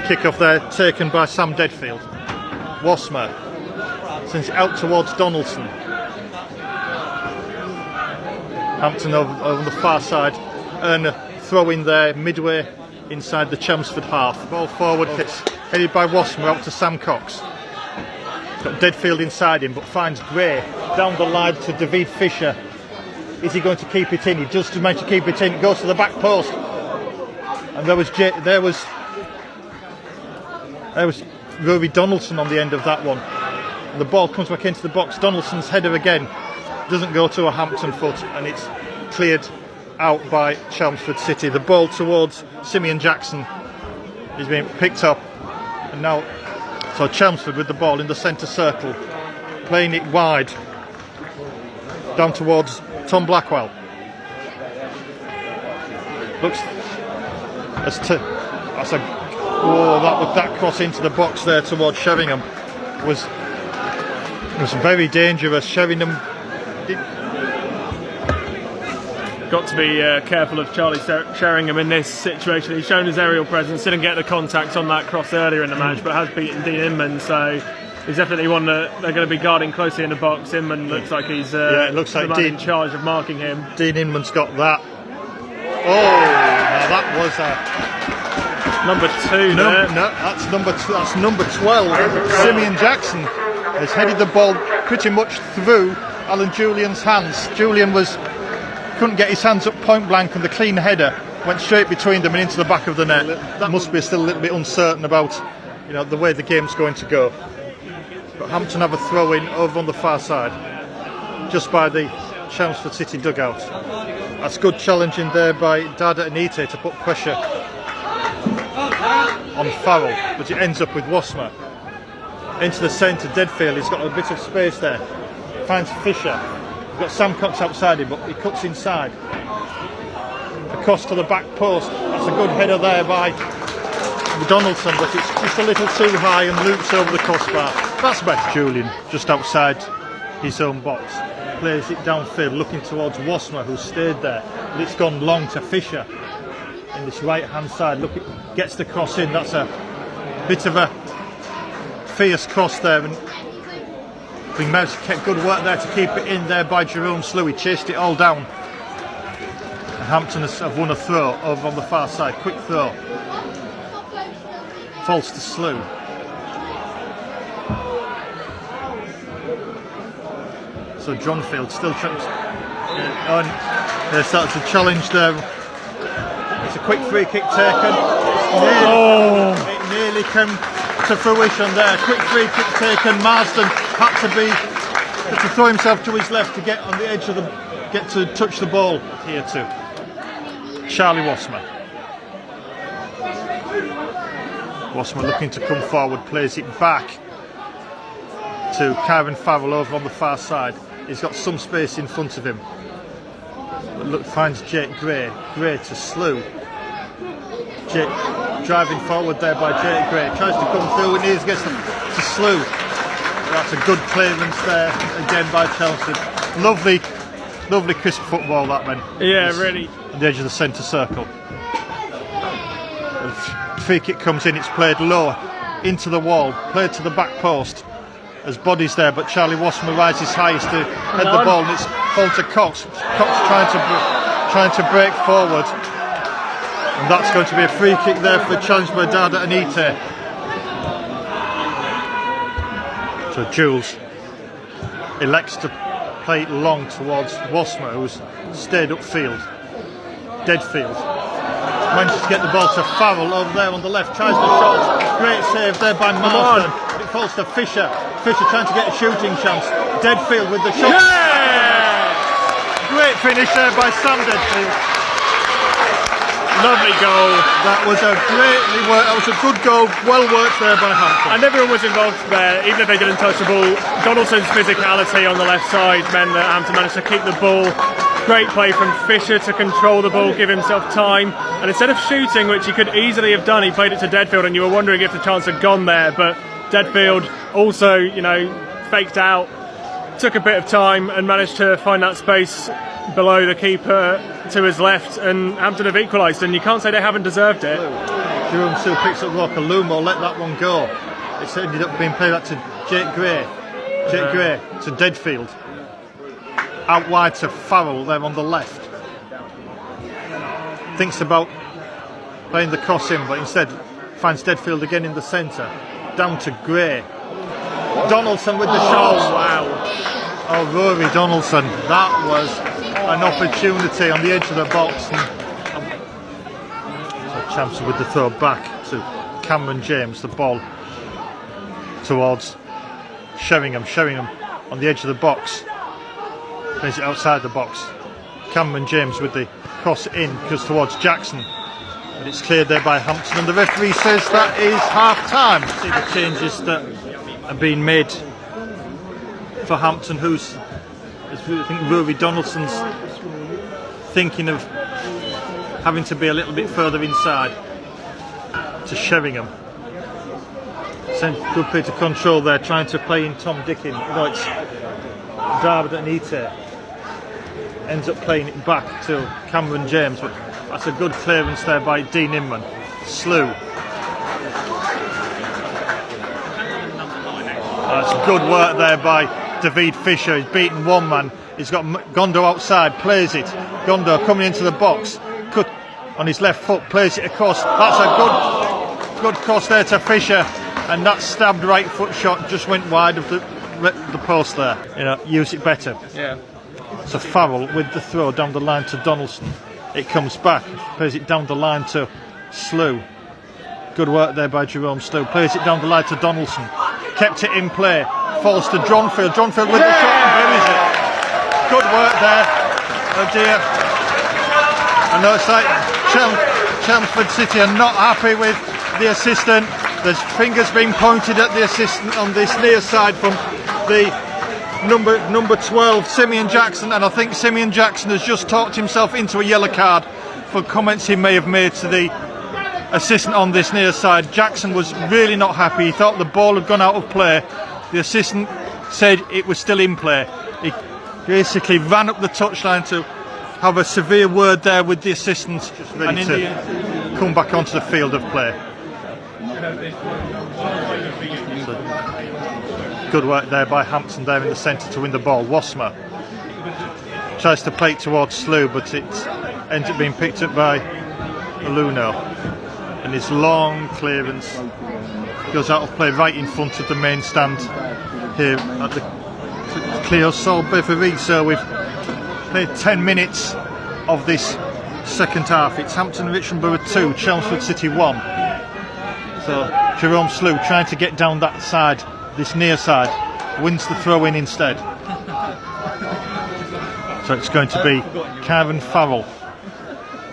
kick-off there, taken by Sam Deadfield. Wasmer sends it out towards Donaldson. Hampton over the far side, and a throw in there midway inside the Chelmsford half. Ball forward, hits headed by Wasmer out to Sam Cox. Got Deadfield inside him, but finds Gray down the line to David Fisher. Is he going to keep it in? He does manage to keep it in. It goes to the back post, and there was Rory Donaldson on the end of that one. And the ball comes back into the box. Donaldson's header again doesn't go to a Hampton foot, and it's cleared out by Chelmsford City. The ball towards Simeon Jackson is being picked up, and now so Chelmsford with the ball in the centre circle, playing it wide down towards Tom Blackwell. Looks that cross into the box there towards Sheringham was very dangerous. Sheringham got to be careful of Charlie Sheringham in this situation. He's shown his aerial presence, didn't get the contact on that cross earlier in the match, but has beaten Dean Inman, so he's definitely one that they're going to be guarding closely in the box. Inman looks like he's it looks like Dean in charge of marking him. Dean Inman's got that. Oh, now that was number 2 there. No, that's number 12. Simeon Jackson has headed the ball pretty much through Alan Julian's hands. Julian couldn't get his hands up point blank, and the clean header went straight between them and into the back of the net. That must be still a little bit uncertain about the way the game's going to go. But Hampton have a throw in over on the far side, just by the Chelmsford City dugout. That's good challenging there by Dada Anite to put pressure on Farrell, but it ends up with Wasmer. Into the centre, Deadfield, he's got a bit of space there. Finds Fisher. We've got Sam Cox outside him, but he cuts inside. Across to the back post. That's a good header there by Donaldson, but it's just a little too high and loops over the crossbar. That's better. Julian, just outside his own box, plays it downfield, looking towards Wasmer, who stayed there. But it's gone long to Fisher in this right-hand side. Look, it gets the cross in. That's a bit of a fierce cross there, and good work there to keep it in there by Jerome Slew. He chased it all down. And Hampton have won a throw over on the far side. Quick throw. Falls to Slew. So Johnfield still trying to... They started to challenge there. It's a quick free kick taken. It nearly came to fruition there. Quick free kick taken. Marsden had to throw himself to his left to get on the edge of get to touch the ball here too. Charlie Wasmer. Wasmer looking to come forward, plays it back to Kyron Farrell over on the far side. He's got some space in front of him. But finds Jake Gray. Gray to Slew. Jake driving forward there by Jake Gray. Tries to come through and he gets to Slew. That's a good clearance there again by Chelmsford. Lovely crisp football that man. Yeah, really. On the edge of the centre circle. The free kick comes in, it's played low into the wall, played to the back post. There's bodies there, but Charlie Wasmer rises highest to head the ball, and it's fall to Cox. Cox trying to break forward. And that's going to be a free kick there for challenge by Dada Anite. So Jules elects to play it long towards Wasmer, who's stayed upfield. Deadfield manages to get the ball to Farrell over there on the left, tries the shot. Great save there by Marsden. It falls to Fisher. Fisher trying to get a shooting chance. Deadfield with the shot. Yeah! Great finish there by Sam Deadfield. Lovely goal. That was a good goal, well worked there by Hampton. And everyone was involved there, even if they didn't touch the ball. Donaldson's physicality on the left side meant that Hampton managed to keep the ball. Great play from Fisher to control the ball, give himself time, and instead of shooting, which he could easily have done, he played it to Deadfield, and you were wondering if the chance had gone there, but Deadfield also, faked out, took a bit of time and managed to find that space below the keeper to his left, and Hampton have equalised, and you can't say they haven't deserved it. Jerome Sue picks up Walker. Lumo let that one go. It's ended up being played back to Jake Gray. Jake Gray to Deadfield. Out wide to Farrell there on the left. Thinks about playing the cross in, but instead finds Deadfield again in the centre. Down to Gray. Donaldson with the shot. Oh, wow. Oh, Rory Donaldson. That was an opportunity on the edge of the box. So Chelmsford with the throw back to Cameron James. The ball towards Sheringham. Sheringham on the edge of the box. Plays it outside the box. Cameron James with the cross in, goes towards Jackson. But it's cleared there by Hampton, and the referee says that is half time. See the changes that are being made for Hampton, who's, I think Rory Donaldson's thinking of having to be a little bit further inside to Sheringham. Sent good play to control there, trying to play in Tom Dickin. No, it's Darby that needs it. Ends up playing it back to Cameron James, but that's a good clearance there by Dean Inman. Slew. That's good work there by David Fisher. He's beaten one man. He's got Gondo outside, plays it. Gondo coming into the box, cut on his left foot, plays it across. That's a good cross there to Fisher, and that stabbed right foot shot just went wide of the post there. You know, use it better. Yeah. So Farrell with the throw down the line to Donaldson. It comes back, plays it down the line to Slew. Good work there by Jerome Slew. Plays it down the line to Donaldson. Kept it in play. Falls to Dronfield. Dronfield with the shot and buries it. Good work there. Oh dear. I know it's like Chelmsford City are not happy with the assistant. There's fingers being pointed at the assistant on this near side from the number 12, Simeon Jackson, and I think Simeon Jackson has just talked himself into a yellow card for comments he may have made to the assistant on this near side. Jackson was really not happy. He thought the ball had gone out of play. The assistant said it was still in play. He basically ran up the touchline to have a severe word there with the assistant and to come back onto the field of play. Good work there by Hampton there in the centre to win the ball. Wasmer tries to play it towards Slew, but it ends up being picked up by Aluno, and his long clearance goes out of play right in front of the main stand here at the Cleo Saul Beveree. So we've played 10 minutes of this second half. It's Hampton Richmond Borough 2, Chelmsford City 1. So Jerome Slew trying to get down that side, this near side, wins the throw in instead. So it's going to be Kevin Farrell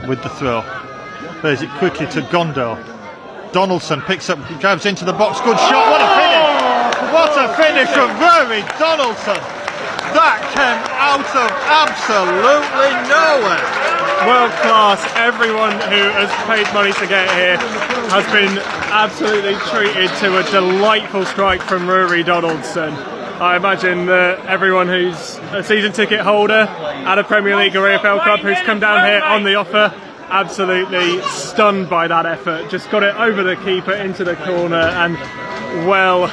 with the throw. Plays it quickly to Gondo. Donaldson picks up, drives into the box. Good shot. What a finish! What a finish from Rory Donaldson. That came out of absolutely nowhere. World class. Everyone who has paid money to get here has been absolutely treated to a delightful strike from Rory Donaldson. I imagine that everyone who's a season ticket holder at a Premier League or AFL club who's come down here on the offer, absolutely stunned by that effort. Just got it over the keeper into the corner, and well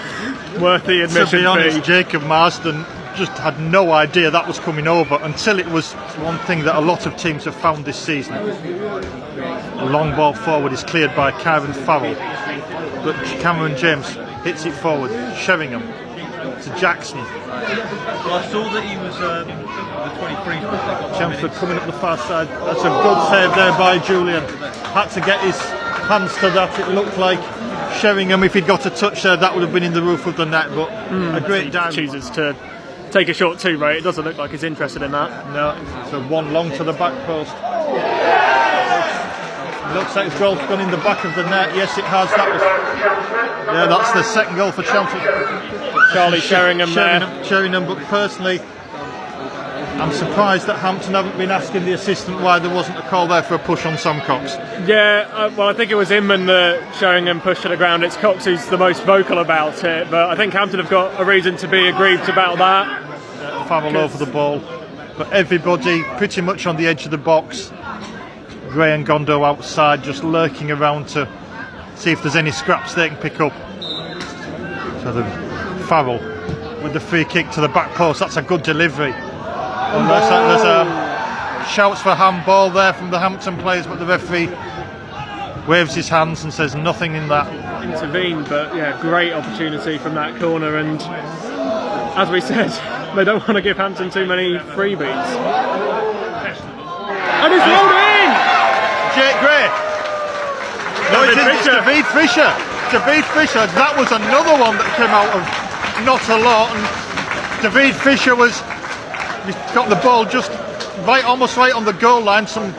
worth the admission fee. To be honest, Jacob Marsden just had no idea that was coming over until it was one thing that a lot of teams have found this season. The long ball forward is cleared by Kevin Farrell, but Cameron James hits it forward. Sheringham to Jackson. Well, I saw that he was the 23. Chelmsford coming up the far side. That's a good save there by Julian. Had to get his hands to that. It looked like Sheringham, if he'd got a touch there, that would have been in the roof of the net. But a great dive. Chooses to take a shot too, right? It doesn't look like he's interested in that. No, so one long to the back post. Looks like his goal's gone in the back of the net. Yes, it has. That's the second goal for Chelmsford. Charlie Sheringham there. Sheringham, but personally, I'm surprised that Hampton haven't been asking the assistant why there wasn't a call there for a push on Sam Cox. Yeah, well, I think it was Inman that Sheringham pushed to the ground. It's Cox who's the most vocal about it, but I think Hampton have got a reason to be aggrieved about that. Farrell over the ball, but everybody pretty much on the edge of the box. Gray and Gondo outside, just lurking around to see if there's any scraps they can pick up. So the Farrell with the free kick to the back post, that's a good delivery. And there's shouts for handball there from the Hampton players, but the referee waves his hands and says nothing in that. Intervened, but yeah, great opportunity from that corner, and as we said, they don't want to give Hampton too many freebies. And it's rolled in! Jake Gray. No, it's David Fisher. David Fisher, that was another one that came out of not a lot, and David Fisher got the ball just almost right on the goal line, some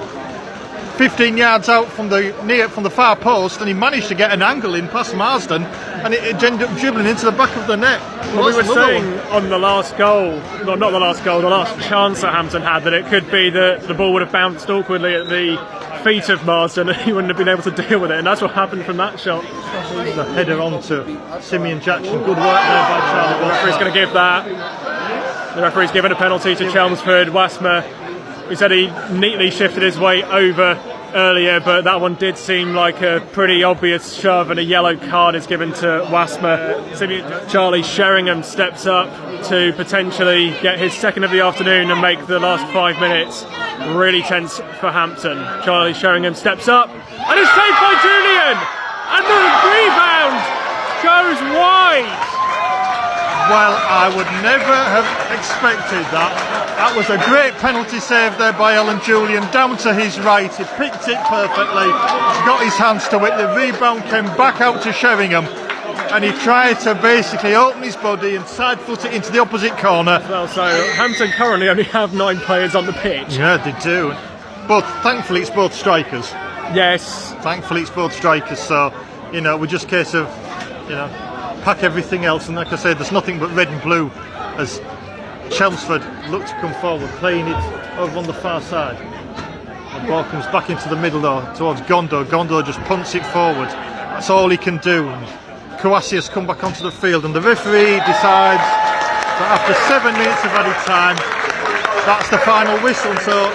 15 yards out from the far post, and he managed to get an angle in past Marsden, and it ended up dribbling into the back of the net. Well, we were saying on the last goal, well, not the last goal, the last chance that Hampton had, that it could be that the ball would have bounced awkwardly at the feet of Marsden and he wouldn't have been able to deal with it, and that's what happened from that shot. The header on to Simeon Jackson. Good work there by Charlie. The referee's going to give that. The referee's given a penalty to Chelmsford. Wasmer, he said he neatly shifted his way over earlier, but that one did seem like a pretty obvious shove, and a yellow card is given to Wasmer. Charlie Sheringham steps up to potentially get his second of the afternoon and make the last 5 minutes really tense for Hampton. Charlie Sheringham steps up and is saved by Julian, and the rebound goes wide. Well, I would never have expected that. That was a great penalty save there by Alan Julian, down to his right. He picked it perfectly, he's got his hands to it. The rebound came back out to Sheringham, and he tried to basically open his body and side foot it into the opposite corner. Well, so Hampton currently only have 9 players on the pitch. Yeah, they do. But thankfully it's both strikers. Yes. Thankfully it's both strikers, so, we're just a case of, pack everything else, and like I said, there's nothing but red and blue as Chelmsford look to come forward, playing it over on the far side. The ball comes back into the middle though, towards Gondo. Gondo just punts it forward. That's all he can do. And Kouassi has come back onto the field, and the referee decides that after 7 minutes of added time, that's the final whistle. So